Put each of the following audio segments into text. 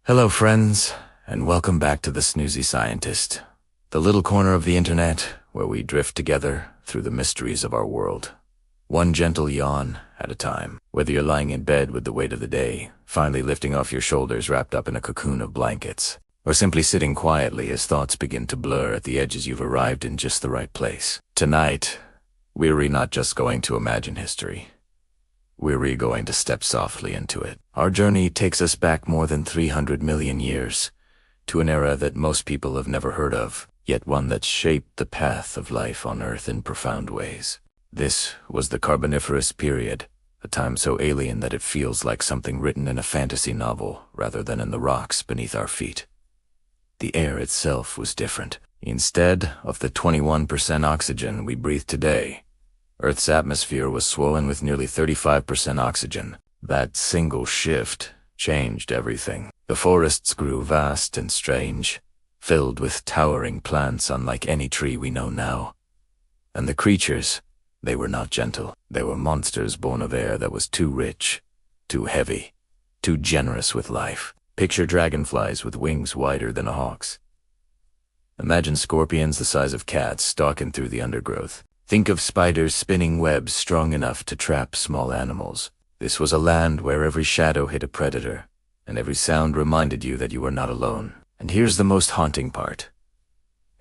Hello friends, and welcome back to the Snoozy Scientist, the little corner of the internet where we drift together through the mysteries of our world, one gentle yawn at a time. Whether you're lying in bed with the weight of the day finally lifting off your shoulders wrapped up in a cocoon of blankets, or simply sitting quietly as thoughts begin to blur at the edges, you've arrived in just the right place. Tonight, we're not just going to imagine history. We're going to step softly into it. Our journey takes us back more than 300 million years, to an era that most people have never heard of, yet one that shaped the path of life on Earth in profound ways. This was the Carboniferous period, a time so alien that it feels like something written in a fantasy novel rather than in the rocks beneath our feet. The air itself was different. Instead of the 21% oxygen we breathe today, Earth's atmosphere was swollen with nearly 35% oxygen. That single shift changed everything. The forests grew vast and strange, filled with towering plants unlike any tree we know now. And the creatures, they were not gentle. They were monsters born of air that was too rich, too heavy, too generous with life. Picture dragonflies with wings wider than a hawk's. Imagine scorpions the size of cats stalking through the undergrowth. Think of spiders spinning webs strong enough to trap small animals. This was a land where every shadow hid a predator, and every sound reminded you that you were not alone. And here's the most haunting part.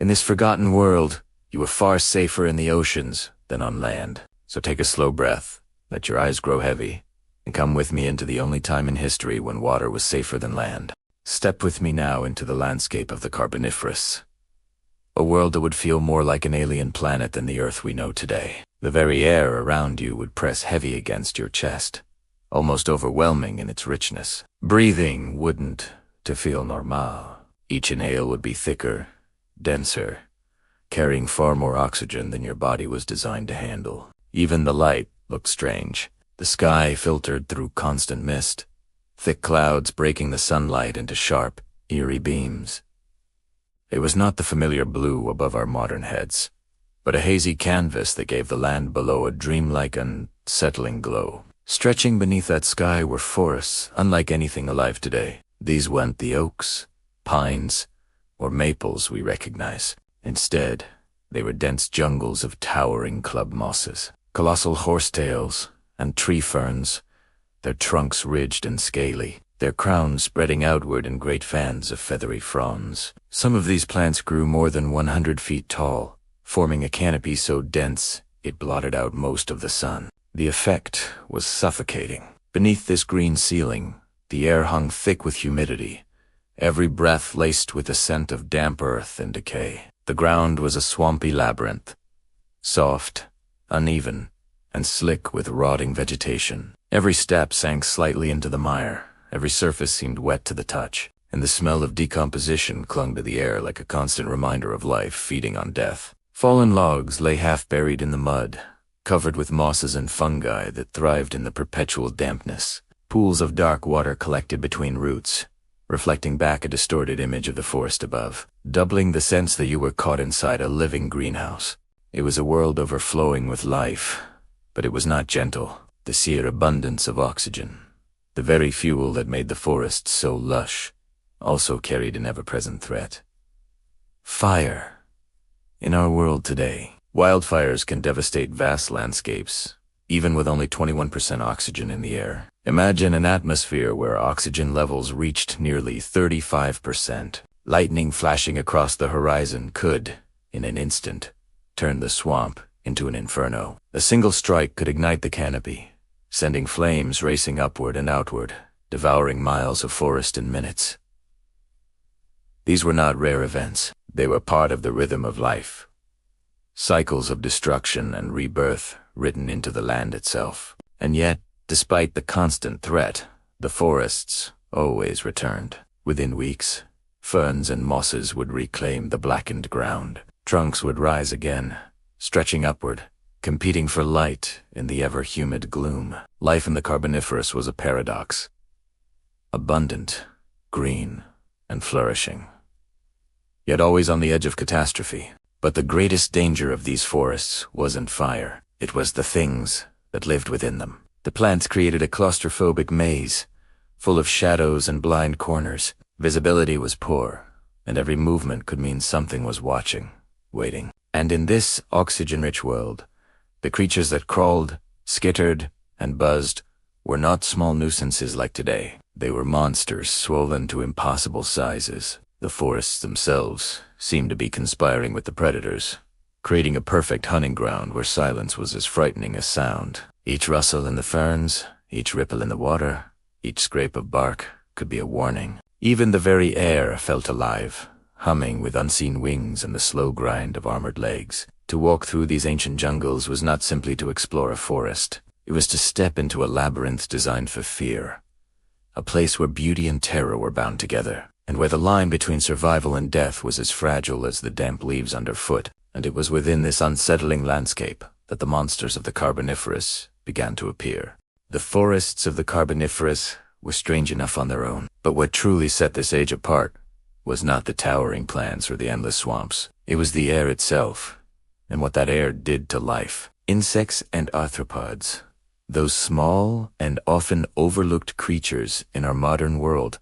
In this forgotten world, you were far safer in the oceans than on land. So take a slow breath, let your eyes grow heavy, and come with me into the only time in history when water was safer than land. Step with me now into the landscape of the Carboniferous. A world that would feel more like an alien planet than the Earth we know today. The very air around you would press heavy against your chest, almost overwhelming in its richness. Breathing wouldn't to feel normal. Each inhale would be thicker, denser, carrying far more oxygen than your body was designed to handle. Even the light looked strange. The sky filtered through constant mist, thick clouds breaking the sunlight into sharp, eerie beams. It was not the familiar blue above our modern heads, but a hazy canvas that gave the land below a dreamlike, unsettling glow. Stretching beneath that sky were forests unlike anything alive today. These weren't the oaks, pines, or maples we recognize. Instead, they were dense jungles of towering club mosses, colossal horsetails, and tree ferns, their trunks ridged and scaly, their crowns spreading outward in great fans of feathery fronds. Some of these plants grew more than 100 feet tall, forming a canopy so dense it blotted out most of the sun. The effect was suffocating. Beneath this green ceiling, the air hung thick with humidity, every breath laced with the scent of damp earth and decay. The ground was a swampy labyrinth, soft, uneven, and slick with rotting vegetation. Every step sank slightly into the mire. Every surface seemed wet to the touch, and the smell of decomposition clung to the air like a constant reminder of life feeding on death. Fallen logs lay half-buried in the mud, covered with mosses and fungi that thrived in the perpetual dampness. Pools of dark water collected between roots, reflecting back a distorted image of the forest above, doubling the sense that you were caught inside a living greenhouse. It was a world overflowing with life, but it was not gentle. The sheer abundance of oxygen, the very fuel that made the forests so lush, also carried an ever-present threat. Fire. In our world today, wildfires can devastate vast landscapes, even with only 21% oxygen in the air. Imagine an atmosphere where oxygen levels reached nearly 35%. Lightning flashing across the horizon could, in an instant, turn the swamp into an inferno. A single strike could ignite the canopy, sending flames racing upward and outward, devouring miles of forest in minutes. These were not rare events. They were part of the rhythm of life. Cycles of destruction and rebirth written into the land itself. And yet, despite the constant threat, the forests always returned. Within weeks, ferns and mosses would reclaim the blackened ground. Trunks would rise again, stretching upward, competing for light in the ever-humid gloom. Life in the Carboniferous was a paradox. Abundant, green, and flourishing. Yet always on the edge of catastrophe. But the greatest danger of these forests wasn't fire. It was the things that lived within them. The plants created a claustrophobic maze, full of shadows and blind corners. Visibility was poor, and every movement could mean something was watching, waiting. And in this oxygen-rich world, the creatures that crawled, skittered, and buzzed were not small nuisances like today. They were monsters swollen to impossible sizes. The forests themselves seemed to be conspiring with the predators, creating a perfect hunting ground where silence was as frightening as sound. Each rustle in the ferns, each ripple in the water, each scrape of bark could be a warning. Even the very air felt alive, humming with unseen wings and the slow grind of armored legs. To walk through these ancient jungles was not simply to explore a forest. It was to step into a labyrinth designed for fear, a place where beauty and terror were bound together, and where the line between survival and death was as fragile as the damp leaves underfoot. And it was within this unsettling landscape that the monsters of the Carboniferous began to appear. The forests of the Carboniferous were strange enough on their own, but what truly set this age apart was not the towering plants or the endless swamps. It was the air itself, and what that air did to life. Insects and arthropods, those small and often overlooked creatures in our modern world,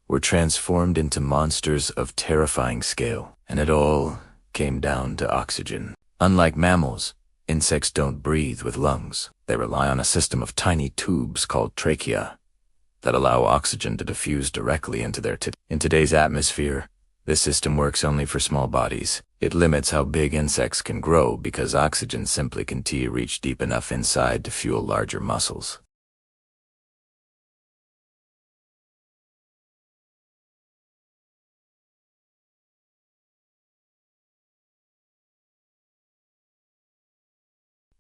were transformed into monsters of terrifying scale, and it all came down to oxygen. Unlike mammals, insects don't breathe with lungs. They rely on a system of tiny tubes called trachea that allow oxygen to diffuse directly into their In today's atmosphere, this system works only for small bodies. It limits how big insects can grow because oxygen simply can't reach deep enough inside to fuel larger muscles.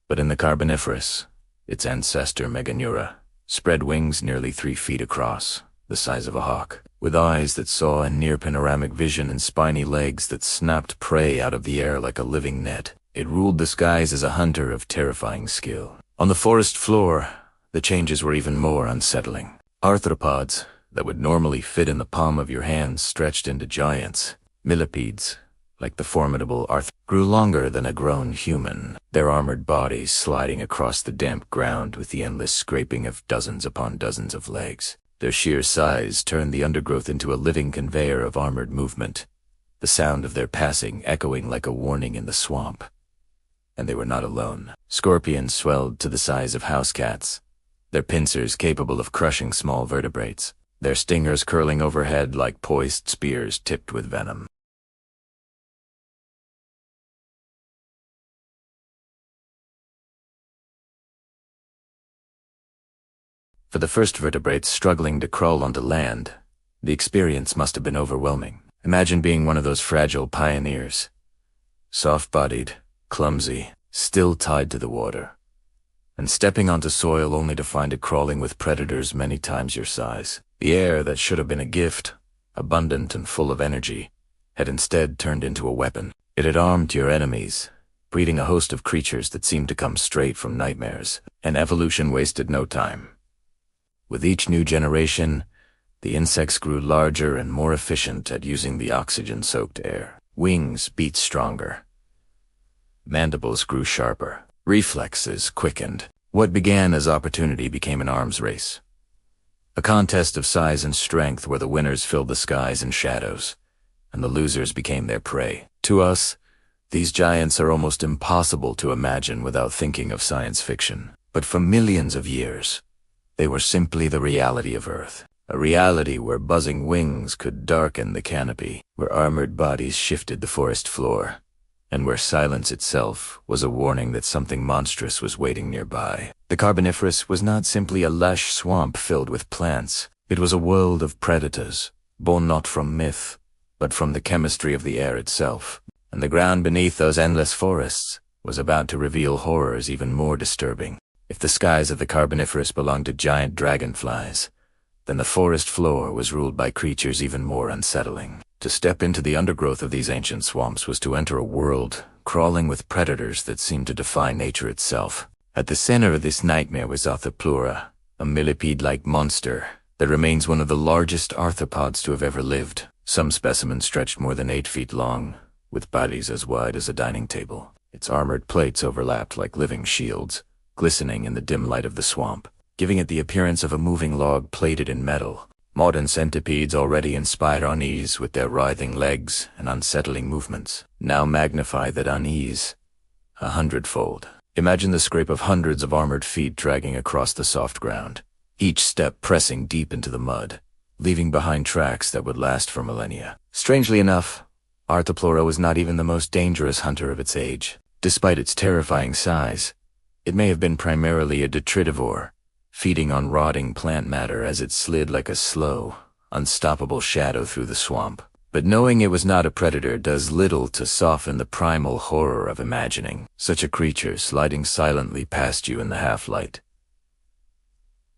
But in the Carboniferous, its ancestor Meganeura spread wings nearly 3 feet across, the size of a hawk, with eyes that saw in near panoramic vision and spiny legs that snapped prey out of the air like a living net. It ruled the skies as a hunter of terrifying skill. On the forest floor, the changes were even more unsettling. Arthropods that would normally fit in the palm of your hand stretched into giants. Millipedes, like the formidable grew longer than a grown human, their armored bodies sliding across the damp ground with the endless scraping of dozens upon dozens of legs. Their sheer size turned the undergrowth into a living conveyor of armored movement, the sound of their passing echoing like a warning in the swamp. And they were not alone. Scorpions swelled to the size of house cats, their pincers capable of crushing small vertebrates, their stingers curling overhead like poised spears tipped with venom. For the first vertebrates struggling to crawl onto land, the experience must have been overwhelming. Imagine being one of those fragile pioneers, soft-bodied, clumsy, still tied to the water, and stepping onto soil only to find it crawling with predators many times your size. The air that should have been a gift, abundant and full of energy, had instead turned into a weapon. It had armed your enemies, breeding a host of creatures that seemed to come straight from nightmares, and evolution wasted no time. With each new generation, the insects grew larger and more efficient at using the oxygen-soaked air. Wings beat stronger. Mandibles grew sharper. Reflexes quickened. What began as opportunity became an arms race. A contest of size and strength where the winners filled the skies in shadows, and the losers became their prey. To us, these giants are almost impossible to imagine without thinking of science fiction. But for millions of years, they were simply the reality of Earth. A reality where buzzing wings could darken the canopy, where armored bodies shifted the forest floor, and where silence itself was a warning that something monstrous was waiting nearby. The Carboniferous was not simply a lush swamp filled with plants. It was a world of predators, born not from myth, but from the chemistry of the air itself. And the ground beneath those endless forests was about to reveal horrors even more disturbing. If the skies of the Carboniferous belonged to giant dragonflies, then the forest floor was ruled by creatures even more unsettling. To step into the undergrowth of these ancient swamps was to enter a world crawling with predators that seemed to defy nature itself. At the center of this nightmare was Arthropleura, a millipede-like monster that remains one of the largest arthropods to have ever lived. Some specimens stretched more than 8 feet long, with bodies as wide as a dining table. Its armored plates overlapped like living shields, glistening in the dim light of the swamp, giving it the appearance of a moving log plated in metal. Modern centipedes already inspire unease with their writhing legs and unsettling movements. Now magnify that unease 100-fold. Imagine the scrape of hundreds of armored feet dragging across the soft ground, each step pressing deep into the mud, leaving behind tracks that would last for millennia. Strangely enough, Arthropleura was not even the most dangerous hunter of its age. Despite its terrifying size, it may have been primarily a detritivore, feeding on rotting plant matter as it slid like a slow, unstoppable shadow through the swamp. But knowing it was not a predator does little to soften the primal horror of imagining such a creature sliding silently past you in the half-light.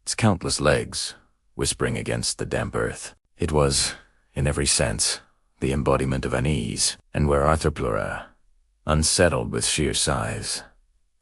Its countless legs, whispering against the damp earth. It was, in every sense, the embodiment of unease, and where Arthropleura, unsettled with sheer size,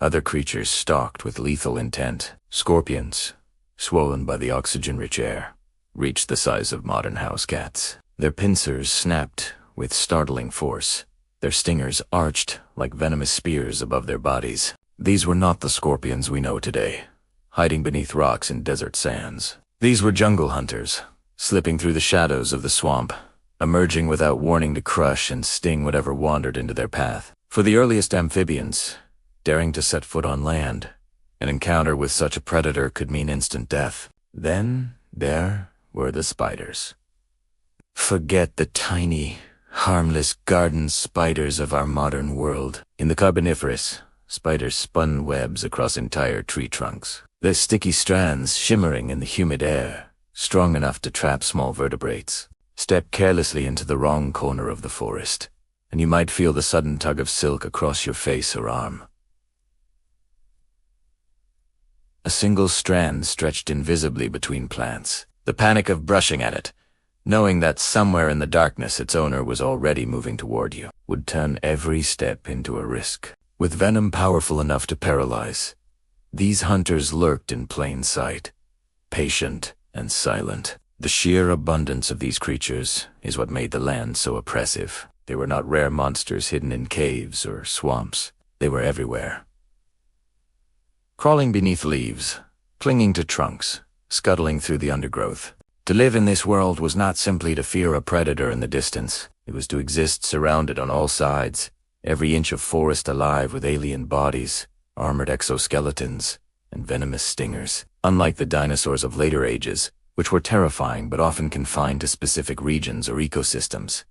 other creatures stalked with lethal intent. Scorpions, swollen by the oxygen-rich air, reached the size of modern house cats. Their pincers snapped with startling force, their stingers arched like venomous spears above their bodies. These were not the scorpions we know today, hiding beneath rocks and desert sands. These were jungle hunters, slipping through the shadows of the swamp, emerging without warning to crush and sting whatever wandered into their path. For the earliest amphibians, daring to set foot on land, an encounter with such a predator could mean instant death. Then there were the spiders. Forget the tiny, harmless garden spiders of our modern world. In the Carboniferous, spiders spun webs across entire tree trunks, their sticky strands shimmering in the humid air, strong enough to trap small vertebrates. Step carelessly into the wrong corner of the forest, and you might feel the sudden tug of silk across your face or arm. A single strand stretched invisibly between plants. The panic of brushing at it, knowing that somewhere in the darkness its owner was already moving toward you, would turn every step into a risk. With venom powerful enough to paralyze, these hunters lurked in plain sight, patient and silent. The sheer abundance of these creatures is what made the land so oppressive. They were not rare monsters hidden in caves or swamps. They were everywhere. Crawling beneath leaves, clinging to trunks, scuttling through the undergrowth. To live in this world was not simply to fear a predator in the distance. It was to exist surrounded on all sides, every inch of forest alive with alien bodies, armored exoskeletons, and venomous stingers. Unlike the dinosaurs of later ages, which were terrifying but often confined to specific regions or ecosystems,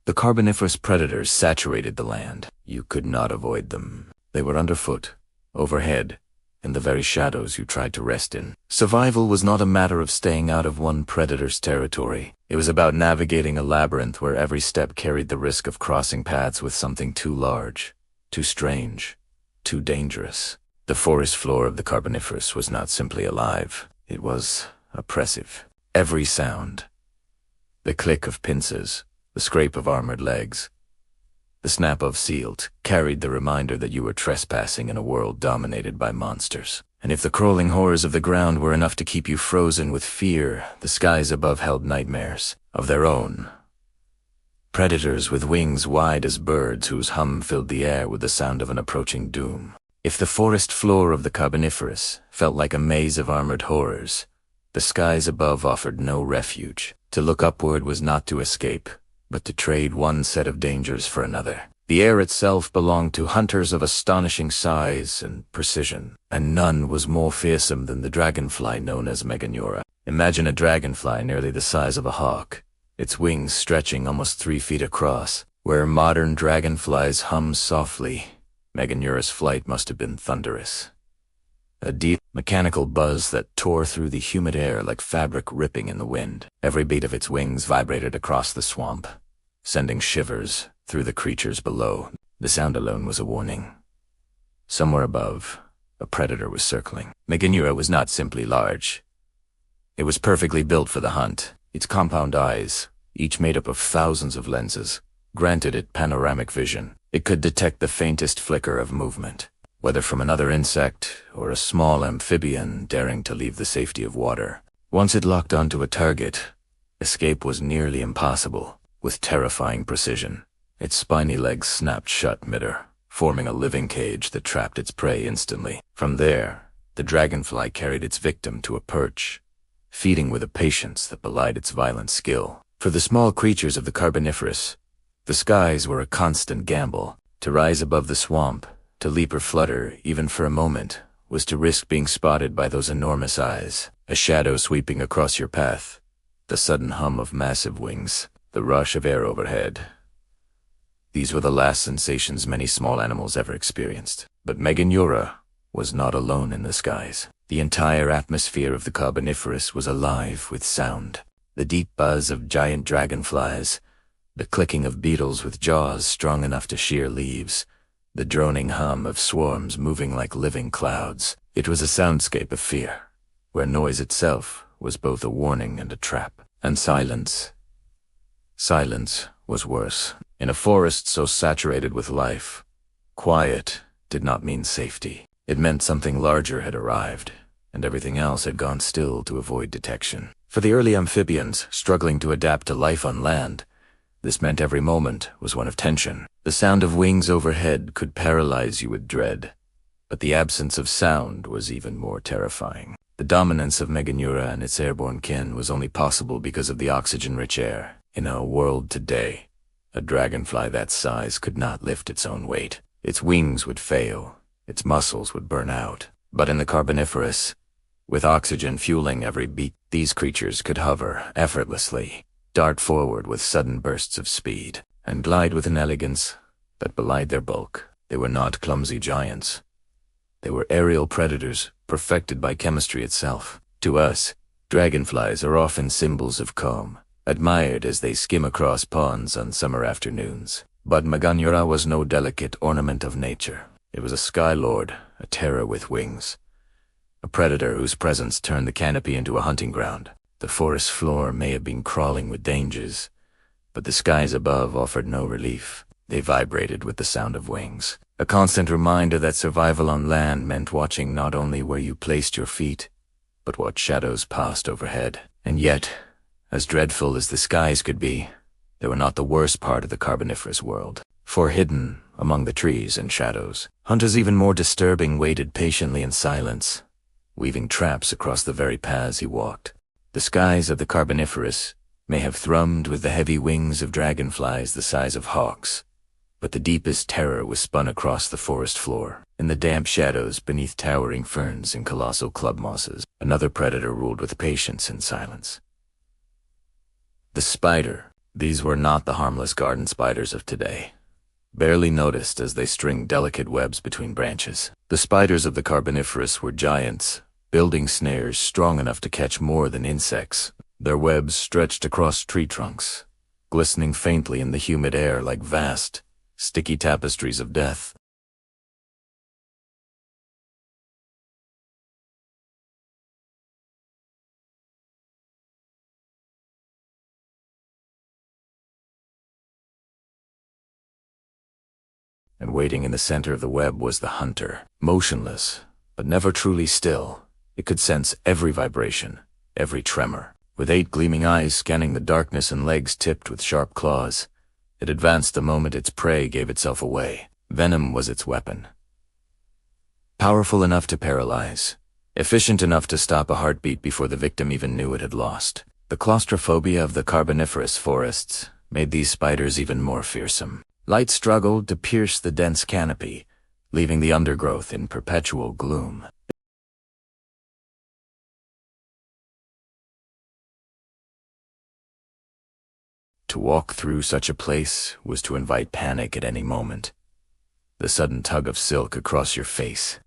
the Carboniferous predators saturated the land. You could not avoid them. They were underfoot, overhead, in the very shadows you tried to rest in. Survival was not a matter of staying out of one predator's territory. It was about navigating a labyrinth where every step carried the risk of crossing paths with something too large, too strange, too dangerous. The forest floor of the Carboniferous was not simply alive. It was oppressive. Every sound, the click of pincers, the scrape of armored legs, the snap of sealed, carried the reminder that you were trespassing in a world dominated by monsters. And if the crawling horrors of the ground were enough to keep you frozen with fear, the skies above held nightmares of their own. Predators with wings wide as birds whose hum filled the air with the sound of an approaching doom. If the forest floor of the Carboniferous felt like a maze of armored horrors, the skies above offered no refuge. To look upward was not to escape, but to trade one set of dangers for another. The air itself belonged to hunters of astonishing size and precision, and none was more fearsome than the dragonfly known as Meganeura. Imagine a dragonfly nearly the size of a hawk, its wings stretching almost 3 feet across. Where modern dragonflies hum softly, Meganeura's flight must have been thunderous. A deep, mechanical buzz that tore through the humid air like fabric ripping in the wind. Every beat of its wings vibrated across the swamp, sending shivers through the creatures below. The sound alone was a warning. Somewhere above, a predator was circling. Meganeura was not simply large. It was perfectly built for the hunt. Its compound eyes, each made up of thousands of lenses, granted it panoramic vision. It could detect the faintest flicker of movement, whether from another insect or a small amphibian daring to leave the safety of water. Once it locked onto a target, escape was nearly impossible. With terrifying precision, its spiny legs snapped shut midair, forming a living cage that trapped its prey instantly. From there, the dragonfly carried its victim to a perch, feeding with a patience that belied its violent skill. For the small creatures of the Carboniferous, the skies were a constant gamble. To rise above the swamp, to leap or flutter, even for a moment, was to risk being spotted by those enormous eyes, a shadow sweeping across your path, the sudden hum of massive wings, the rush of air overhead. These were the last sensations many small animals ever experienced. But Meganeura was not alone in the skies. The entire atmosphere of the Carboniferous was alive with sound. The deep buzz of giant dragonflies, the clicking of beetles with jaws strong enough to shear leaves, the droning hum of swarms moving like living clouds. It was a soundscape of fear, where noise itself was both a warning and a trap. And silence. Silence was worse. In a forest so saturated with life, quiet did not mean safety. It meant something larger had arrived, and everything else had gone still to avoid detection. For the early amphibians struggling to adapt to life on land, this meant every moment was one of tension. The sound of wings overhead could paralyze you with dread, but the absence of sound was even more terrifying. The dominance of Meganeura and its airborne kin was only possible because of the oxygen-rich air. In our world today, a dragonfly that size could not lift its own weight. Its wings would fail, its muscles would burn out. But in the Carboniferous, with oxygen fueling every beat, these creatures could hover effortlessly, dart forward with sudden bursts of speed, and glide with an elegance that belied their bulk. They were not clumsy giants. They were aerial predators, perfected by chemistry itself. To us, dragonflies are often symbols of calm, admired as they skim across ponds on summer afternoons. But Meganeura was no delicate ornament of nature. It was a sky lord, a terror with wings, a predator whose presence turned the canopy into a hunting ground. The forest floor may have been crawling with dangers, but the skies above offered no relief. They vibrated with the sound of wings, a constant reminder that survival on land meant watching not only where you placed your feet, but what shadows passed overhead. And yet, as dreadful as the skies could be, they were not the worst part of the Carboniferous world. For hidden among the trees and shadows, hunters even more disturbing waited patiently in silence, weaving traps across the very paths he walked. The skies of the Carboniferous may have thrummed with the heavy wings of dragonflies the size of hawks, but the deepest terror was spun across the forest floor. In the damp shadows beneath towering ferns and colossal club mosses, another predator ruled with patience and silence. The spider. These were not the harmless garden spiders of today, barely noticed as they string delicate webs between branches. The spiders of the Carboniferous were giants, building snares strong enough to catch more than insects. Their webs stretched across tree trunks, glistening faintly in the humid air like vast, sticky tapestries of death. And waiting in the center of the web was the hunter, motionless, but never truly still. It could sense every vibration, every tremor. With 8 gleaming eyes scanning the darkness and legs tipped with sharp claws, it advanced the moment its prey gave itself away. Venom was its weapon. Powerful enough to paralyze, efficient enough to stop a heartbeat before the victim even knew it had lost. The claustrophobia of the Carboniferous forests made these spiders even more fearsome. Light struggled to pierce the dense canopy, leaving the undergrowth in perpetual gloom. To walk through such a place was to invite panic at any moment. The sudden tug of silk across your face.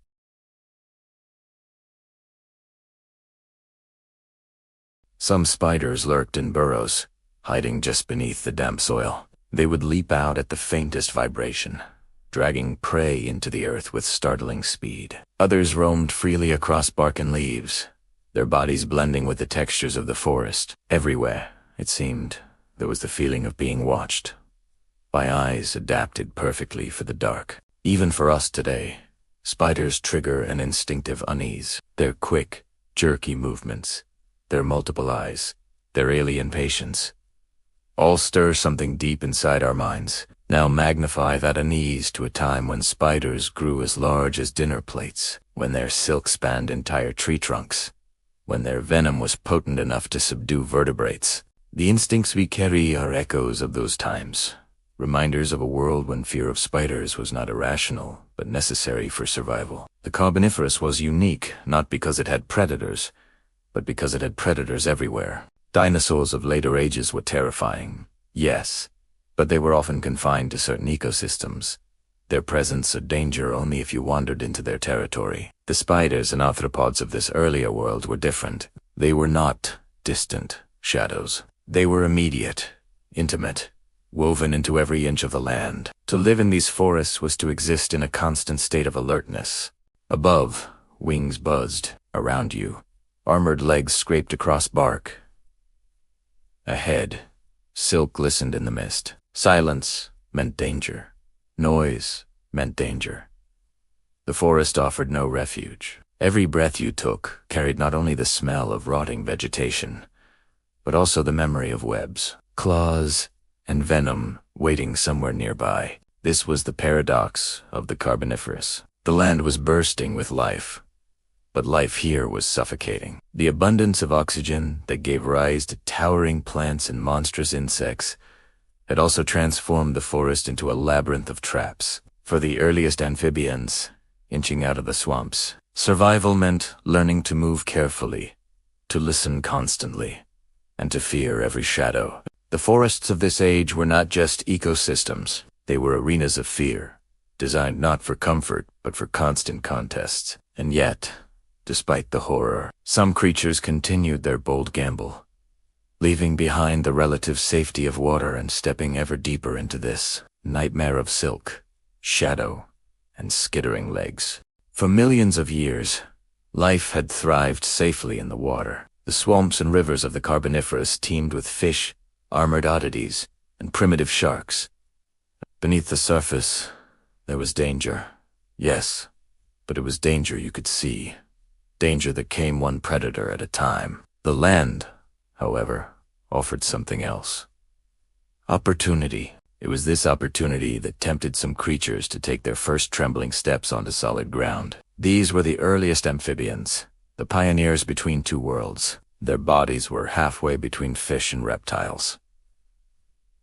Some spiders lurked in burrows, hiding just beneath the damp soil. They would leap out at the faintest vibration, dragging prey into the earth with startling speed. Others roamed freely across bark and leaves, their bodies blending with the textures of the forest. Everywhere, it seemed, there was the feeling of being watched, by eyes adapted perfectly for the dark. Even for us today, spiders trigger an instinctive unease. Their quick, jerky movements, their multiple eyes, their alien patience, all stir something deep inside our minds. Now magnify that unease to a time when spiders grew as large as dinner plates, when their silk spanned entire tree trunks, when their venom was potent enough to subdue vertebrates. The instincts we carry are echoes of those times, reminders of a world when fear of spiders was not irrational, but necessary for survival. The Carboniferous was unique, not because it had predators, but because it had predators everywhere. Dinosaurs of later ages were terrifying, yes, but they were often confined to certain ecosystems. Their presence a danger only if you wandered into their territory. The spiders and arthropods of this earlier world were different. They were not distant shadows. They were immediate, intimate, woven into every inch of the land. To live in these forests was to exist in a constant state of alertness. Above, wings buzzed. Around you, armored legs scraped across bark. Ahead, silk glistened in the mist. Silence meant danger. Noise meant danger. The forest offered no refuge. Every breath you took carried not only the smell of rotting vegetation, but also the memory of webs, claws, and venom waiting somewhere nearby. This was the paradox of the Carboniferous. The land was bursting with life, but life here was suffocating. The abundance of oxygen that gave rise to towering plants and monstrous insects had also transformed the forest into a labyrinth of traps. For the earliest amphibians, inching out of the swamps, survival meant learning to move carefully, to listen constantly, and to fear every shadow. The forests of this age were not just ecosystems. They were arenas of fear, designed not for comfort, but for constant contests. And yet, despite the horror, some creatures continued their bold gamble, leaving behind the relative safety of water and stepping ever deeper into this nightmare of silk, shadow, and skittering legs. For millions of years, life had thrived safely in the water. The swamps and rivers of the Carboniferous teemed with fish, armored oddities, and primitive sharks. Beneath the surface, there was danger. Yes, but it was danger you could see. Danger that came one predator at a time. The land, however, offered something else. Opportunity. It was this opportunity that tempted some creatures to take their first trembling steps onto solid ground. These were the earliest amphibians, the pioneers between two worlds. Their bodies were halfway between fish and reptiles.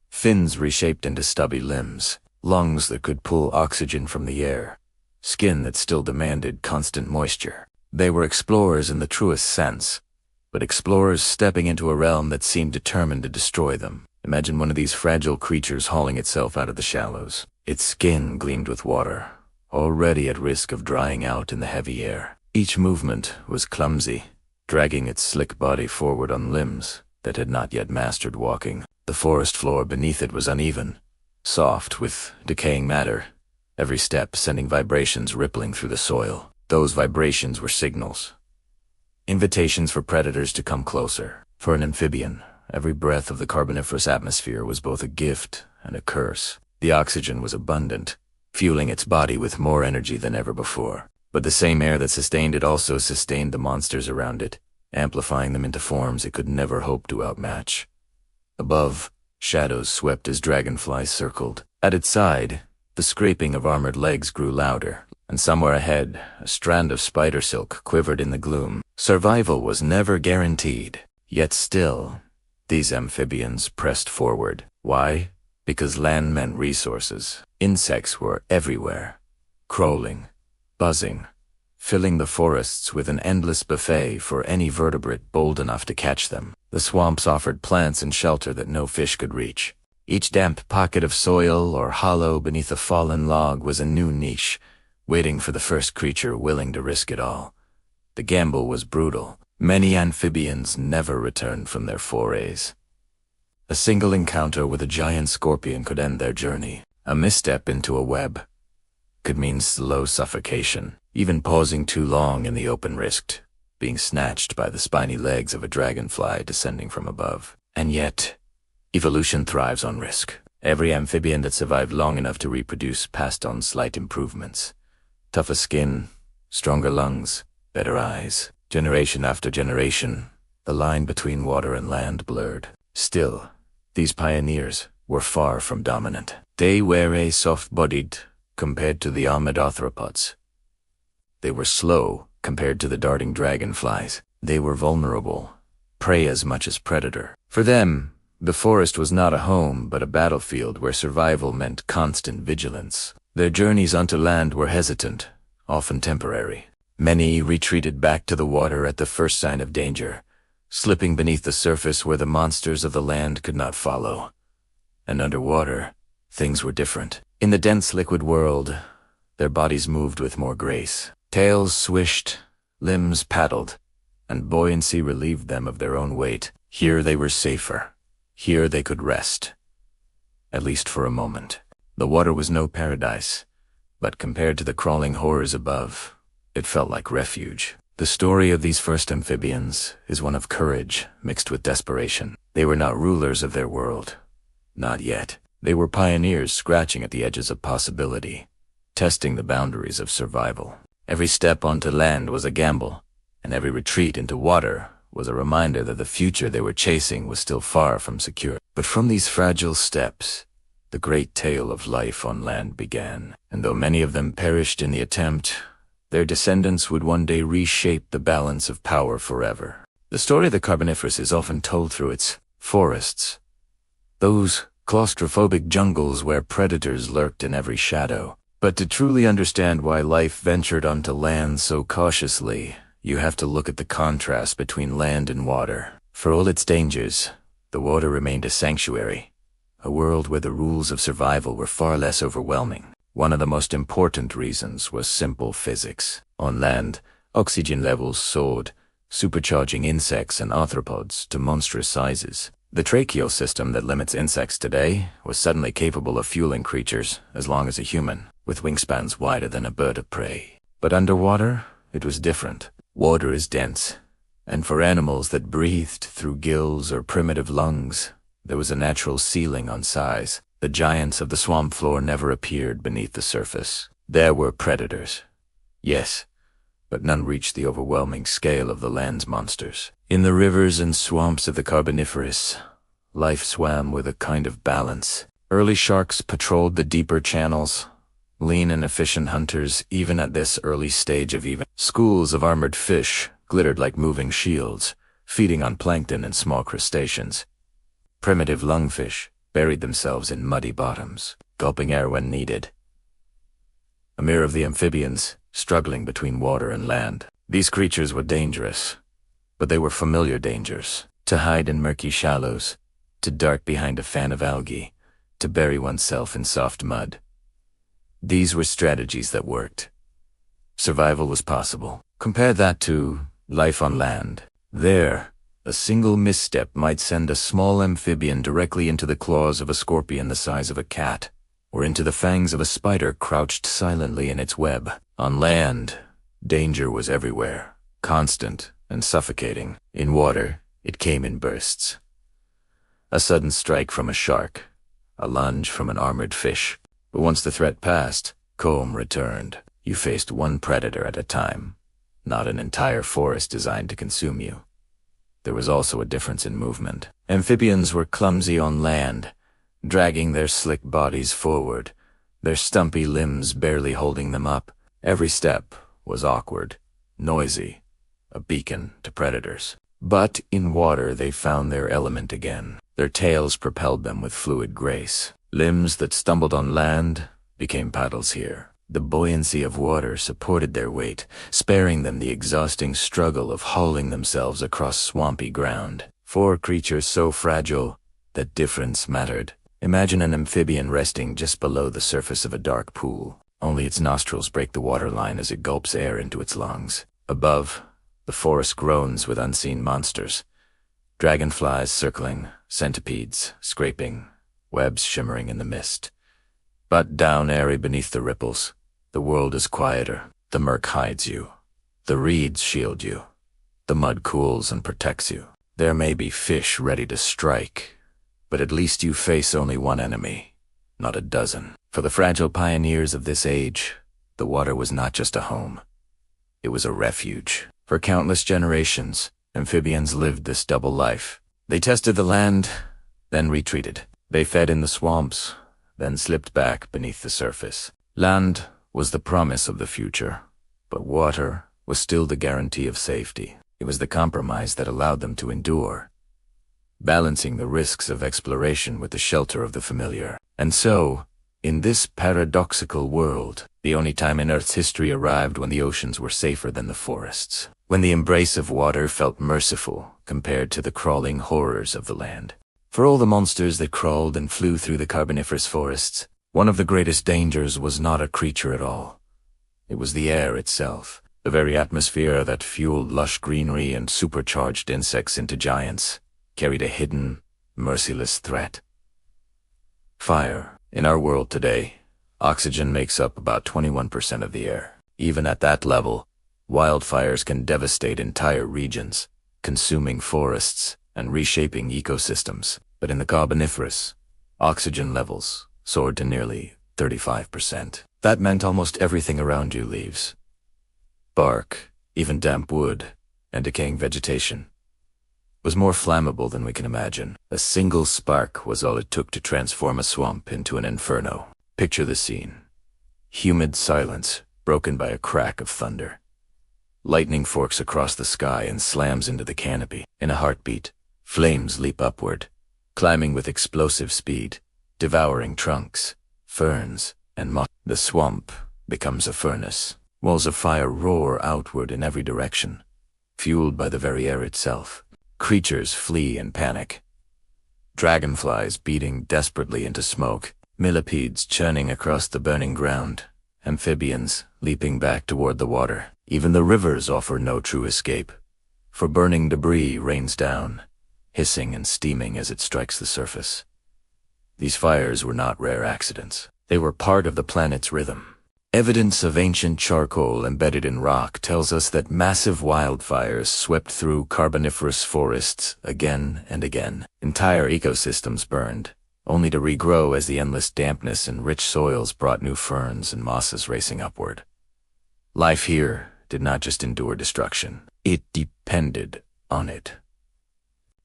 Fins reshaped into stubby limbs, lungs that could pull oxygen from the air, skin that still demanded constant moisture. They were explorers in the truest sense, but explorers stepping into a realm that seemed determined to destroy them. Imagine one of these fragile creatures hauling itself out of the shallows. Its skin gleamed with water, already at risk of drying out in the heavy air. Each movement was clumsy, dragging its slick body forward on limbs that had not yet mastered walking. The forest floor beneath it was uneven, soft with decaying matter, every step sending vibrations rippling through the soil. Those vibrations were signals, invitations for predators to come closer. For an amphibian, every breath of the Carboniferous atmosphere was both a gift and a curse. The oxygen was abundant, fueling its body with more energy than ever before. But the same air that sustained it also sustained the monsters around it, amplifying them into forms it could never hope to outmatch. Above, shadows swept as dragonflies circled. At its side, the scraping of armored legs grew louder, and somewhere ahead, a strand of spider silk quivered in the gloom. Survival was never guaranteed, yet still, these amphibians pressed forward. Why? Because land meant resources. Insects were everywhere, crawling, buzzing, filling the forests with an endless buffet for any vertebrate bold enough to catch them. The swamps offered plants and shelter that no fish could reach. Each damp pocket of soil or hollow beneath a fallen log was a new niche, waiting for the first creature willing to risk it all. The gamble was brutal. Many amphibians never returned from their forays. A single encounter with a giant scorpion could end their journey. A misstep into a web could mean slow suffocation. Even pausing too long in the open risked being snatched by the spiny legs of a dragonfly descending from above. And yet, evolution thrives on risk. Every amphibian that survived long enough to reproduce passed on slight improvements. Tougher skin, stronger lungs, better eyes. Generation after generation, the line between water and land blurred. Still, these pioneers were far from dominant. They were soft-bodied compared to the armored arthropods. They were slow compared to the darting dragonflies. They were vulnerable, prey as much as predator. For them, the forest was not a home but a battlefield where survival meant constant vigilance. Their journeys onto land were hesitant, often temporary. Many retreated back to the water at the first sign of danger, slipping beneath the surface where the monsters of the land could not follow. And underwater, things were different. In the dense liquid world, their bodies moved with more grace. Tails swished, limbs paddled, and buoyancy relieved them of their own weight. Here they were safer. Here they could rest. At least for a moment. The water was no paradise, but compared to the crawling horrors above, it felt like refuge. The story of these first amphibians is one of courage mixed with desperation. They were not rulers of their world. Not yet. They were pioneers scratching at the edges of possibility, testing the boundaries of survival. Every step onto land was a gamble, and every retreat into water was a reminder that the future they were chasing was still far from secure. But from these fragile steps, the great tale of life on land began, and though many of them perished in the attempt, their descendants would one day reshape the balance of power forever. The story of the Carboniferous is often told through its forests, those claustrophobic jungles where predators lurked in every shadow. But to truly understand why life ventured onto land so cautiously, you have to look at the contrast between land and water. For all its dangers, the water remained a sanctuary, a world where the rules of survival were far less overwhelming. One of the most important reasons was simple physics. On land, oxygen levels soared, supercharging insects and arthropods to monstrous sizes. The tracheal system that limits insects today was suddenly capable of fueling creatures as long as a human, with wingspans wider than a bird of prey. But underwater, it was different. Water is dense, and for animals that breathed through gills or primitive lungs, there was a natural ceiling on size. The giants of the swamp floor never appeared beneath the surface. There were predators, yes, but none reached the overwhelming scale of the land's monsters. In the rivers and swamps of the Carboniferous, life swam with a kind of balance. Early sharks patrolled the deeper channels, lean and efficient hunters even at this early stage of even. Schools of armored fish glittered like moving shields, feeding on plankton and small crustaceans. Primitive lungfish buried themselves in muddy bottoms, gulping air when needed. A mirror of the amphibians, struggling between water and land. These creatures were dangerous, but they were familiar dangers. To hide in murky shallows, to dart behind a fan of algae, to bury oneself in soft mud. These were strategies that worked. Survival was possible. Compare that to life on land. There, a single misstep might send a small amphibian directly into the claws of a scorpion the size of a cat, or into the fangs of a spider crouched silently in its web. On land, danger was everywhere, constant and suffocating. In water, it came in bursts. A sudden strike from a shark, a lunge from an armored fish. But once the threat passed, calm returned. You faced one predator at a time, not an entire forest designed to consume you. There was also a difference in movement. Amphibians were clumsy on land, dragging their slick bodies forward, their stumpy limbs barely holding them up. Every step was awkward, noisy, a beacon to predators. But in water they found their element again. Their tails propelled them with fluid grace. Limbs that stumbled on land became paddles here. The buoyancy of water supported their weight, sparing them the exhausting struggle of hauling themselves across swampy ground. Four creatures so fragile that difference mattered. Imagine an amphibian resting just below the surface of a dark pool. Only its nostrils break the waterline as it gulps air into its lungs. Above, the forest groans with unseen monsters. Dragonflies circling, centipedes scraping, webs shimmering in the mist. But down airy beneath the ripples, the world is quieter. The murk hides you. The reeds shield you. The mud cools and protects you. There may be fish ready to strike, but at least you face only one enemy, not a dozen. For the fragile pioneers of this age, the water was not just a home. It was a refuge. For countless generations, amphibians lived this double life. They tested the land, then retreated. They fed in the swamps, then slipped back beneath the surface. Land was the promise of the future, but water was still the guarantee of safety. It was the compromise that allowed them to endure, balancing the risks of exploration with the shelter of the familiar. And so, in this paradoxical world, the only time in Earth's history arrived when the oceans were safer than the forests, when the embrace of water felt merciful compared to the crawling horrors of the land. For all the monsters that crawled and flew through the Carboniferous forests, one of the greatest dangers was not a creature at all. It was the air itself, the very atmosphere that fueled lush greenery and supercharged insects into giants, carried a hidden, merciless threat. Fire. In our world today, oxygen makes up about 21% of the air. Even at that level, wildfires can devastate entire regions, consuming forests and reshaping ecosystems. But in the Carboniferous, oxygen levels soared to nearly 35%. That meant almost everything around you leaves. Bark, even damp wood, and decaying vegetation was more flammable than we can imagine. A single spark was all it took to transform a swamp into an inferno. Picture the scene. Humid silence, broken by a crack of thunder. Lightning forks across the sky and slams into the canopy. In a heartbeat, flames leap upward, climbing with explosive speed, devouring trunks, ferns, and moss. The swamp becomes a furnace. Walls of fire roar outward in every direction, fueled by the very air itself. Creatures flee in panic. Dragonflies beating desperately into smoke, millipedes churning across the burning ground, amphibians leaping back toward the water. Even the rivers offer no true escape, for burning debris rains down, hissing and steaming as it strikes the surface. These fires were not rare accidents. They were part of the planet's rhythm. Evidence of ancient charcoal embedded in rock tells us that massive wildfires swept through Carboniferous forests again and again. Entire ecosystems burned, only to regrow as the endless dampness and rich soils brought new ferns and mosses racing upward. Life here did not just endure destruction, it depended on it.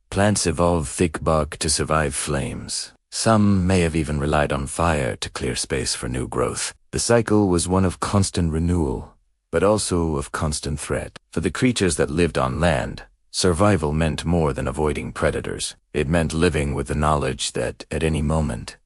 Plants evolved thick bark to survive flames. Some may have even relied on fire to clear space for new growth. The cycle was one of constant renewal, but also of constant threat. For the creatures that lived on land, survival meant more than avoiding predators. It meant living with the knowledge that, at any moment,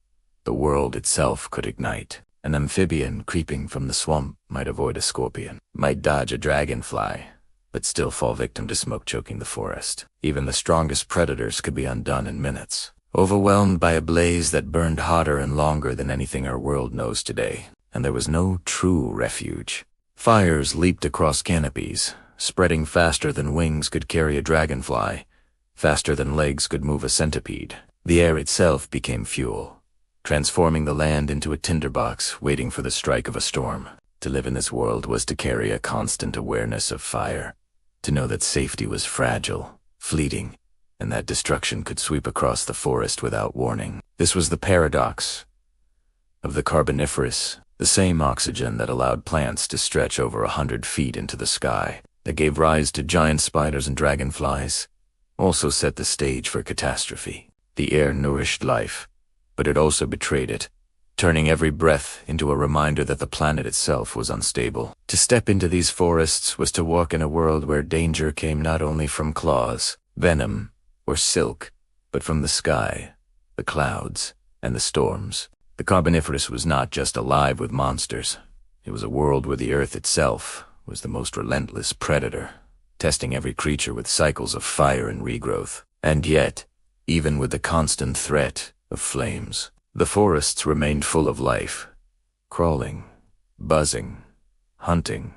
the world itself could ignite. An amphibian creeping from the swamp might avoid a scorpion, might dodge a dragonfly, but still fall victim to smoke choking the forest. Even the strongest predators could be undone in minutes, overwhelmed by a blaze that burned hotter and longer than anything our world knows today. And there was no true refuge. Fires leaped across canopies, spreading faster than wings could carry a dragonfly, faster than legs could move a centipede. The air itself became fuel, transforming the land into a tinderbox waiting for the strike of a storm. To live in this world was to carry a constant awareness of fire, to know that safety was fragile, fleeting, and that destruction could sweep across the forest without warning. This was the paradox of the Carboniferous. The same oxygen that allowed plants to stretch over 100 feet into the sky, that gave rise to giant spiders and dragonflies, also set the stage for catastrophe. The air nourished life, but it also betrayed it, turning every breath into a reminder that the planet itself was unstable. To step into these forests was to walk in a world where danger came not only from claws, venom, or silk, but from the sky, the clouds, and the storms. The Carboniferous was not just alive with monsters. It was a world where the Earth itself was the most relentless predator, testing every creature with cycles of fire and regrowth. And yet, even with the constant threat of flames, the forests remained full of life, crawling, buzzing, hunting,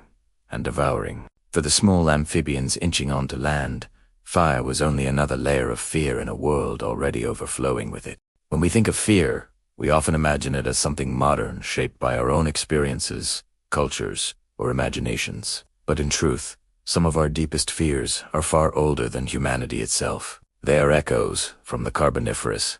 and devouring. For the small amphibians inching onto land, fire was only another layer of fear in a world already overflowing with it. When we think of fear, we often imagine it as something modern, shaped by our own experiences, cultures, or imaginations. But in truth, some of our deepest fears are far older than humanity itself. They are echoes from the Carboniferous,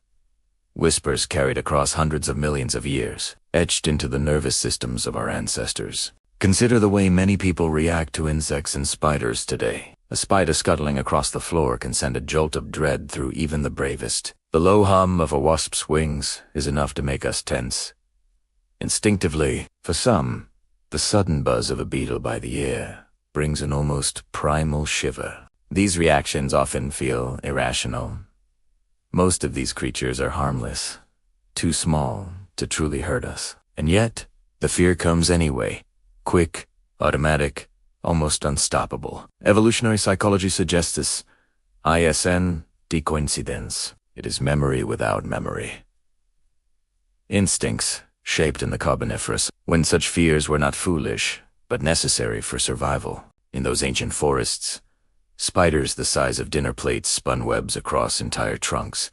whispers carried across hundreds of millions of years, etched into the nervous systems of our ancestors. Consider the way many people react to insects and spiders today. A spider scuttling across the floor can send a jolt of dread through even the bravest. The low hum of a wasp's wings is enough to make us tense. Instinctively, for some, the sudden buzz of a beetle by the ear brings an almost primal shiver. These reactions often feel irrational. Most of these creatures are harmless, too small to truly hurt us. And yet, the fear comes anyway. Quick, automatic, almost unstoppable. Evolutionary psychology suggests this ISN decoincidence. It is memory without memory. Instincts, shaped in the Carboniferous, when such fears were not foolish, but necessary for survival. In those ancient forests, spiders the size of dinner plates spun webs across entire trunks,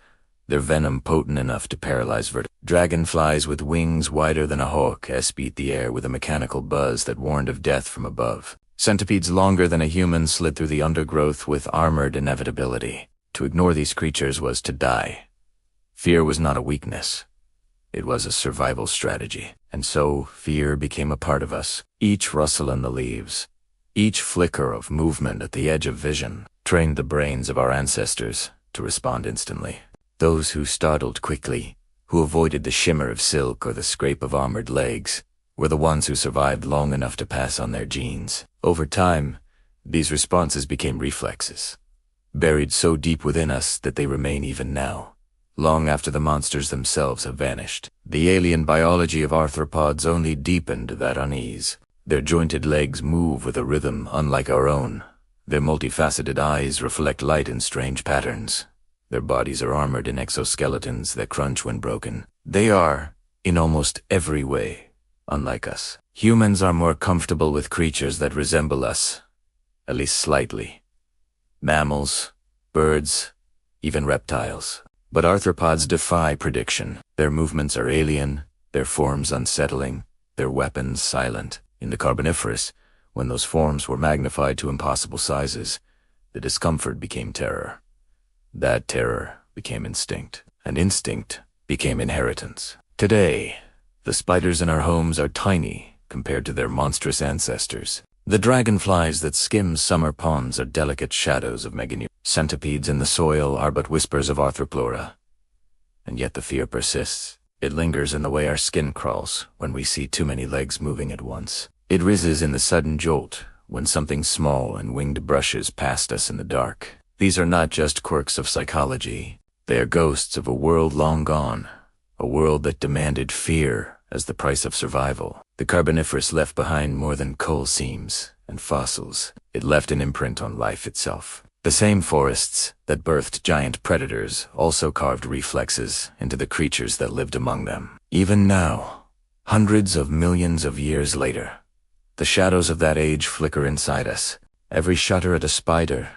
their venom potent enough to paralyze dragonflies with wings wider than a hawk beat the air with a mechanical buzz that warned of death from above. Centipedes longer than a human slid through the undergrowth with armored inevitability. To ignore these creatures was to die. Fear was not a weakness. It was a survival strategy. And so, fear became a part of us. Each rustle in the leaves, each flicker of movement at the edge of vision, trained the brains of our ancestors to respond instantly. Those who startled quickly, who avoided the shimmer of silk or the scrape of armored legs, were the ones who survived long enough to pass on their genes. Over time, these responses became reflexes, buried so deep within us that they remain even now, long after the monsters themselves have vanished. The alien biology of arthropods only deepened that unease. Their jointed legs move with a rhythm unlike our own. Their multifaceted eyes reflect light in strange patterns. Their bodies are armored in exoskeletons that crunch when broken. They are, in almost every way, unlike us. Humans are more comfortable with creatures that resemble us, at least slightly. Mammals, birds, even reptiles. But arthropods defy prediction. Their movements are alien, their forms unsettling, their weapons silent. In the Carboniferous, when those forms were magnified to impossible sizes, the discomfort became terror. That terror became instinct, and instinct became inheritance. Today, the spiders in our homes are tiny compared to their monstrous ancestors. The dragonflies that skim summer ponds are delicate shadows of meganew. Centipedes in the soil are but whispers of arthropleura. And yet the fear persists. It lingers in the way our skin crawls when we see too many legs moving at once. It rises in the sudden jolt when something small and winged brushes past us in the dark. These are not just quirks of psychology. They are ghosts of a world long gone, a world that demanded fear as the price of survival. The Carboniferous left behind more than coal seams and fossils. It left an imprint on life itself. The same forests that birthed giant predators also carved reflexes into the creatures that lived among them. Even now, hundreds of millions of years later, the shadows of that age flicker inside us. Every shudder at a spider,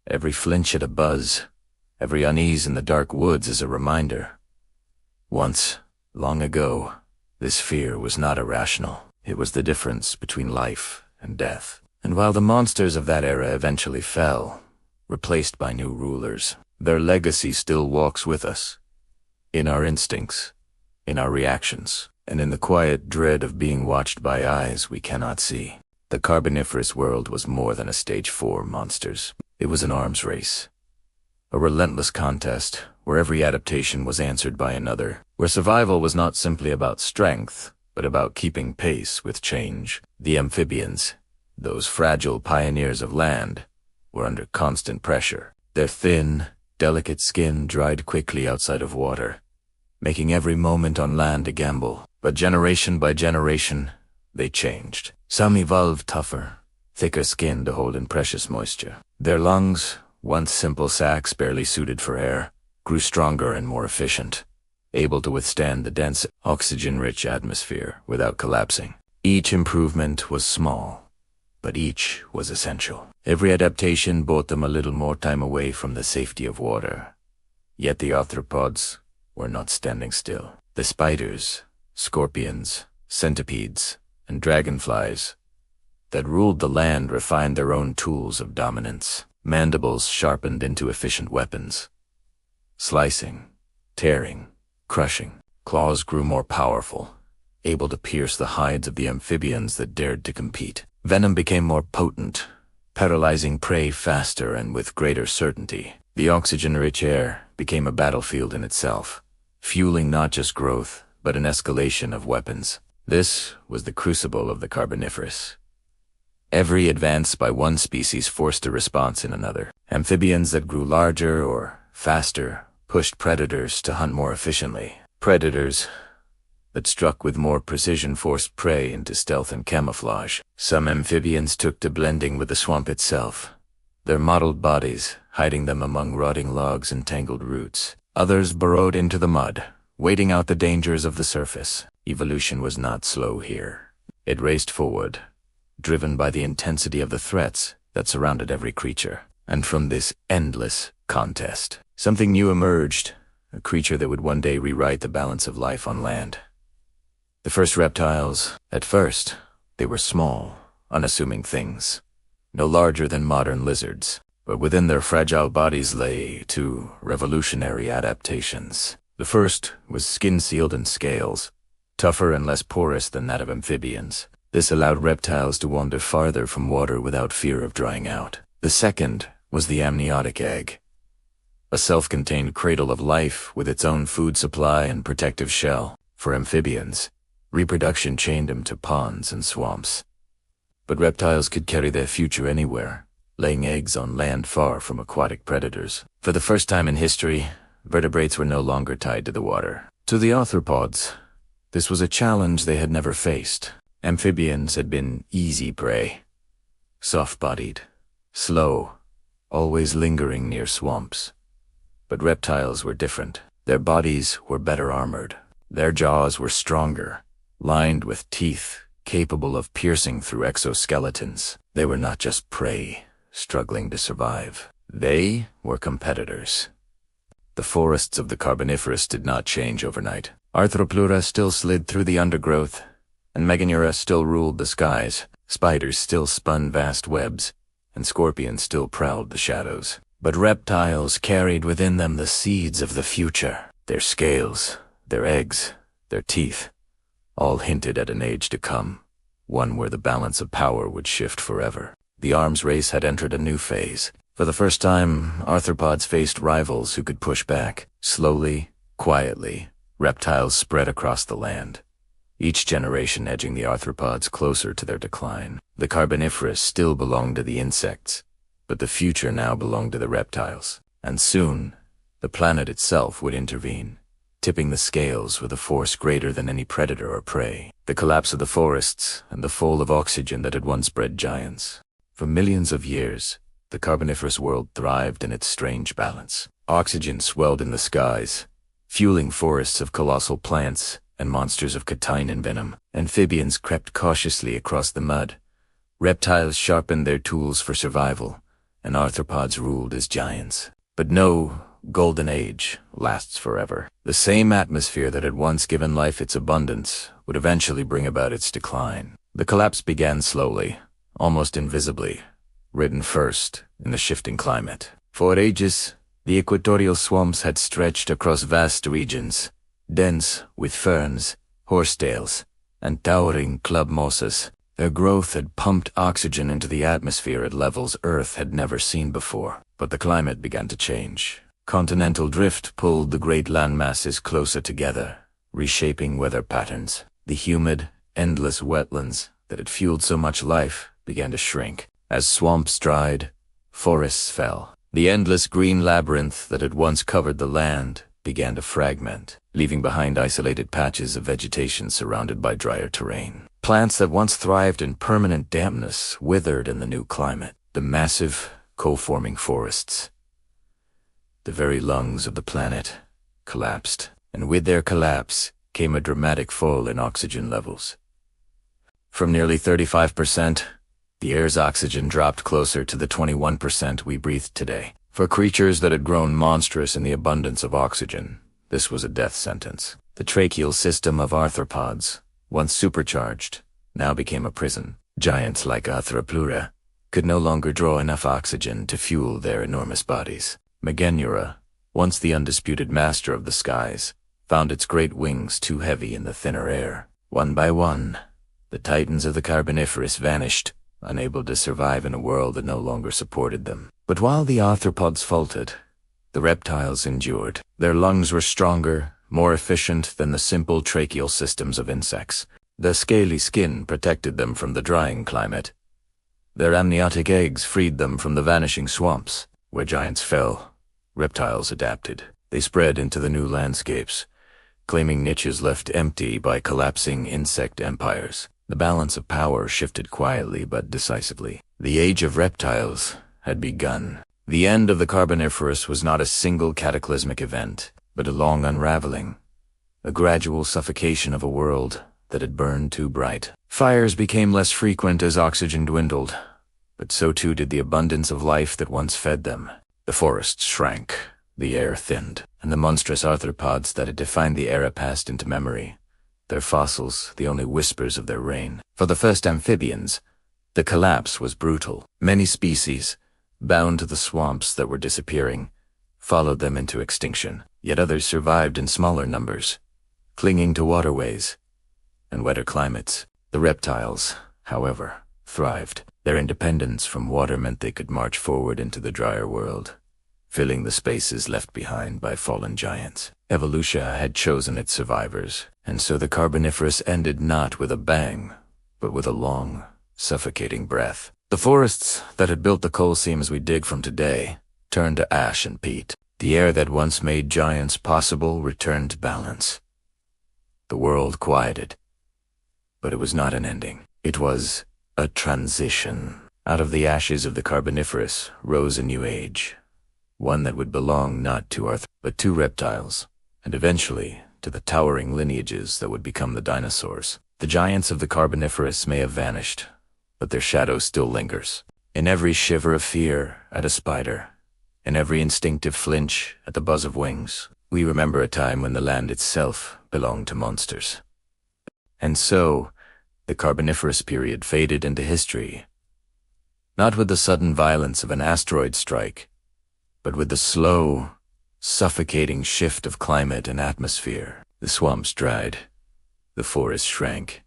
every flinch at a buzz, every unease in the dark woods is a reminder. Once, long ago, this fear was not irrational. It was the difference between life and death. And while the monsters of that era eventually fell, replaced by new rulers, their legacy still walks with us. In our instincts, in our reactions, and in the quiet dread of being watched by eyes we cannot see. The Carboniferous world was more than a stage 4 monsters. It was an arms race. A relentless contest where every adaptation was answered by another, where survival was not simply about strength, but about keeping pace with change. The amphibians, those fragile pioneers of land, were under constant pressure. Their thin, delicate skin dried quickly outside of water, making every moment on land a gamble. But generation by generation, they changed. Some evolved tougher, thicker skin to hold in precious moisture. Their lungs, once simple sacs barely suited for air, grew stronger and more efficient, able to withstand the dense, oxygen-rich atmosphere without collapsing. Each improvement was small, but each was essential. Every adaptation brought them a little more time away from the safety of water. Yet the arthropods were not standing still. The spiders, scorpions, centipedes, and dragonflies that ruled the land refined their own tools of dominance, mandibles sharpened into efficient weapons. Slicing, tearing, crushing, claws grew more powerful, able to pierce the hides of the amphibians that dared to compete. Venom became more potent, paralyzing prey faster and with greater certainty. The oxygen-rich air became a battlefield in itself, fueling not just growth, but an escalation of weapons. This was the crucible of the Carboniferous. Every advance by one species forced a response in another. Amphibians that grew larger or faster pushed predators to hunt more efficiently. Predators that struck with more precision forced prey into stealth and camouflage. Some amphibians took to blending with the swamp itself, their mottled bodies hiding them among rotting logs and tangled roots. Others burrowed into the mud, waiting out the dangers of the surface. Evolution was not slow here. It raced forward, driven by the intensity of the threats that surrounded every creature. And from this endless contest, something new emerged, a creature that would one day rewrite the balance of life on land. The first reptiles. At first, they were small, unassuming things, no larger than modern lizards, but within their fragile bodies lay two revolutionary adaptations. The first was skin-sealed and scales, tougher and less porous than that of amphibians. This allowed reptiles to wander farther from water without fear of drying out. The second was the amniotic egg, a self-contained cradle of life with its own food supply and protective shell. For amphibians, reproduction chained them to ponds and swamps. But reptiles could carry their future anywhere, laying eggs on land far from aquatic predators. For the first time in history, vertebrates were no longer tied to the water. To the arthropods, this was a challenge they had never faced. Amphibians had been easy prey, soft-bodied, slow, always lingering near swamps. But reptiles were different. Their bodies were better armored. Their jaws were stronger, lined with teeth capable of piercing through exoskeletons. They were not just prey, struggling to survive. They were competitors. The forests of the Carboniferous did not change overnight. Arthropleura still slid through the undergrowth, and Meganeura still ruled the skies. Spiders still spun vast webs, and scorpions still prowled the shadows. But reptiles carried within them the seeds of the future. Their scales, their eggs, their teeth, all hinted at an age to come, one where the balance of power would shift forever. The arms race had entered a new phase. For the first time, arthropods faced rivals who could push back. Slowly, quietly, reptiles spread across the land, each generation edging the arthropods closer to their decline. The Carboniferous still belonged to the insects, but the future now belonged to the reptiles. And soon, the planet itself would intervene, tipping the scales with a force greater than any predator or prey. The collapse of the forests and the fall of oxygen that had once bred giants. For millions of years, the Carboniferous world thrived in its strange balance. Oxygen swelled in the skies, fueling forests of colossal plants and monsters of chitin venom. Amphibians crept cautiously across the mud. Reptiles sharpened their tools for survival, and arthropods ruled as giants. But no golden age lasts forever. The same atmosphere that had once given life its abundance would eventually bring about its decline. The collapse began slowly, almost invisibly, written first in the shifting climate. For ages, the equatorial swamps had stretched across vast regions, dense with ferns, horsetails, and towering club mosses. Their growth had pumped oxygen into the atmosphere at levels Earth had never seen before. But the climate began to change. Continental drift pulled the great landmasses closer together, reshaping weather patterns. The humid, endless wetlands that had fueled so much life began to shrink. As swamps dried, forests fell. The endless green labyrinth that had once covered the land began to fragment, leaving behind isolated patches of vegetation surrounded by drier terrain. Plants that once thrived in permanent dampness withered in the new climate. The massive, co-forming forests, the very lungs of the planet, collapsed, and with their collapse came a dramatic fall in oxygen levels. From nearly 35%, the air's oxygen dropped closer to the 21% we breathe today. For creatures that had grown monstrous in the abundance of oxygen, this was a death sentence. The tracheal system of arthropods, once supercharged, now became a prison. Giants like Arthropleura could no longer draw enough oxygen to fuel their enormous bodies. Meganeura, once the undisputed master of the skies, found its great wings too heavy in the thinner air. One by one, the titans of the Carboniferous vanished, unable to survive in a world that no longer supported them. But while the arthropods faltered, the reptiles endured. Their lungs were stronger, more efficient than the simple tracheal systems of insects. Their scaly skin protected them from the drying climate. Their amniotic eggs freed them from the vanishing swamps. Where giants fell, reptiles adapted. They spread into the new landscapes, claiming niches left empty by collapsing insect empires. The balance of power shifted quietly but decisively. The age of reptiles had begun. The end of the Carboniferous was not a single cataclysmic event, but a long unraveling, a gradual suffocation of a world that had burned too bright. Fires became less frequent as oxygen dwindled, but so too did the abundance of life that once fed them. The forests shrank, the air thinned, and the monstrous arthropods that had defined the era passed into memory, their fossils the only whispers of their reign. For the first amphibians, the collapse was brutal. Many species, bound to the swamps that were disappearing, followed them into extinction. Yet others survived in smaller numbers, clinging to waterways and wetter climates. The reptiles, however, thrived. Their independence from water meant they could march forward into the drier world, filling the spaces left behind by fallen giants. Evolution had chosen its survivors, and so the Carboniferous ended not with a bang, but with a long, suffocating breath. The forests that had built the coal seams we dig from today turned to ash and peat. The air that once made giants possible returned to balance. The world quieted, but it was not an ending. It was a transition. Out of the ashes of the Carboniferous rose a new age, one that would belong not to Earth, but to reptiles, and eventually to the towering lineages that would become the dinosaurs. The giants of the Carboniferous may have vanished, but their shadow still lingers. In every shiver of fear at a spider, in every instinctive flinch at the buzz of wings, we remember a time when the land itself belonged to monsters. And so, the Carboniferous period faded into history, not with the sudden violence of an asteroid strike, but with the slow, suffocating shift of climate and atmosphere. The swamps dried, the forests shrank.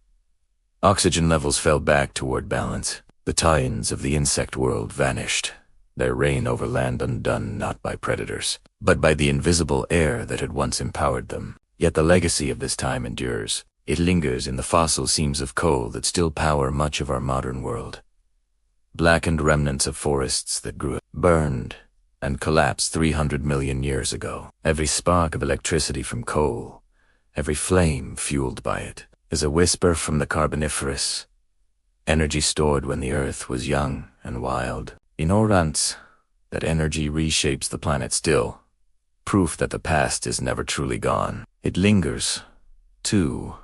Oxygen levels fell back toward balance. The tie-ins of the insect world vanished, their reign over land undone not by predators, but by the invisible air that had once empowered them. Yet the legacy of this time endures. It lingers in the fossil seams of coal that still power much of our modern world. Blackened remnants of forests that grew, burned, and collapsed 300 million years ago. Every spark of electricity from coal, every flame fueled by it, is a whisper from the Carboniferous, energy stored when the earth was young and wild. Ignorance, that energy reshapes the planet still, proof that the past is never truly gone. It lingers, too,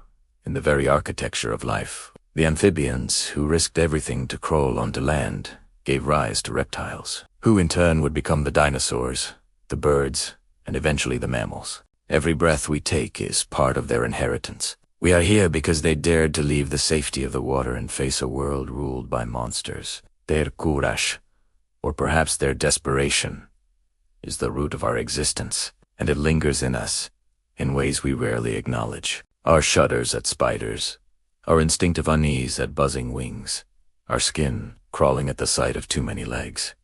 in the very architecture of life. The amphibians, who risked everything to crawl onto land, gave rise to reptiles, who in turn would become the dinosaurs, the birds, and eventually the mammals. Every breath we take is part of their inheritance. We are here because they dared to leave the safety of the water and face a world ruled by monsters. Their courage, or perhaps their desperation, is the root of our existence, and it lingers in us in ways we rarely acknowledge. Our shudders at spiders, our instinctive unease at buzzing wings, our skin crawling at the sight of too many legs.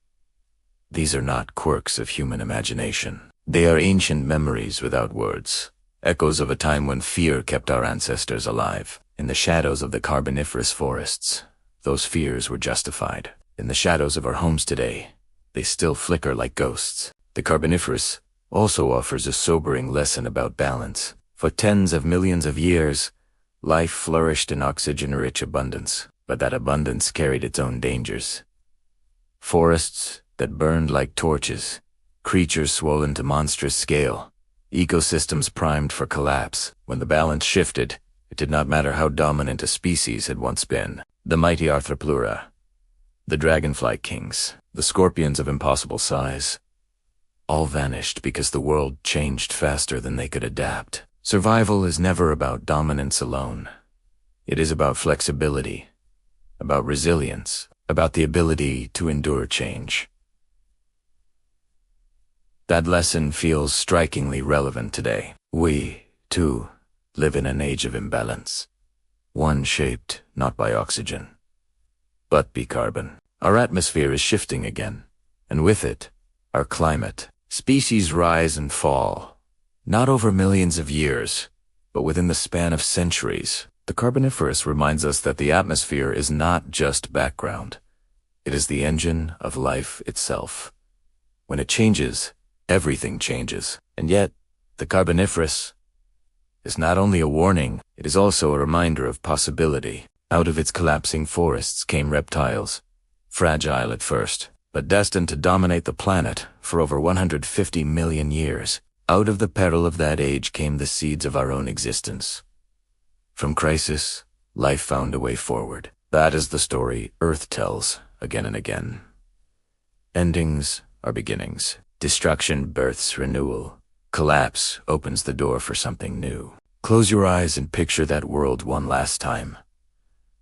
These are not quirks of human imagination. They are ancient memories without words, echoes of a time when fear kept our ancestors alive. In the shadows of the Carboniferous forests, those fears were justified. In the shadows of our homes today, they still flicker like ghosts. The Carboniferous also offers a sobering lesson about balance. For tens of millions of years, life flourished in oxygen-rich abundance, but that abundance carried its own dangers. Forests that burned like torches, creatures swollen to monstrous scale, ecosystems primed for collapse. When the balance shifted, it did not matter how dominant a species had once been. The mighty Arthropleura, the dragonfly kings, the scorpions of impossible size, all vanished because the world changed faster than they could adapt. Survival is never about dominance alone. It is about flexibility, about resilience, about the ability to endure change. That lesson feels strikingly relevant today. We, too, live in an age of imbalance, one shaped not by oxygen, but by carbon. Our atmosphere is shifting again, and with it, our climate. Species rise and fall, not over millions of years, but within the span of centuries. The Carboniferous reminds us that the atmosphere is not just background. It is the engine of life itself. When it changes, everything changes. And yet, the Carboniferous is not only a warning, it is also a reminder of possibility. Out of its collapsing forests came reptiles, fragile at first, but destined to dominate the planet for over 150 million years. Out of the peril of that age came the seeds of our own existence. From crisis, life found a way forward. That is the story Earth tells again and again. Endings are beginnings. Destruction births renewal. Collapse opens the door for something new. Close your eyes and picture that world one last time.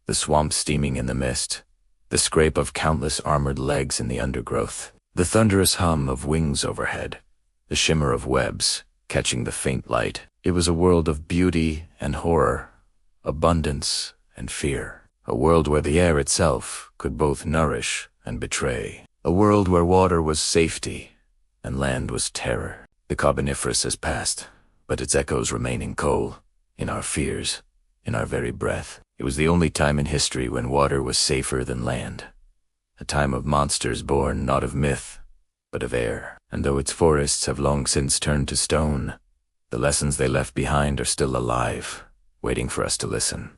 The swamp steaming in the mist, the scrape of countless armored legs in the undergrowth, the thunderous hum of wings overhead, the shimmer of webs catching the faint light. It was a world of beauty and horror, abundance and fear. A world where the air itself could both nourish and betray. A world where water was safety and land was terror. The Carboniferous has passed, but its echoes remain in coal, in our fears, in our very breath. It was the only time in history when water was safer than land. A time of monsters born not of myth, but of air. And though its forests have long since turned to stone, the lessons they left behind are still alive, waiting for us to listen.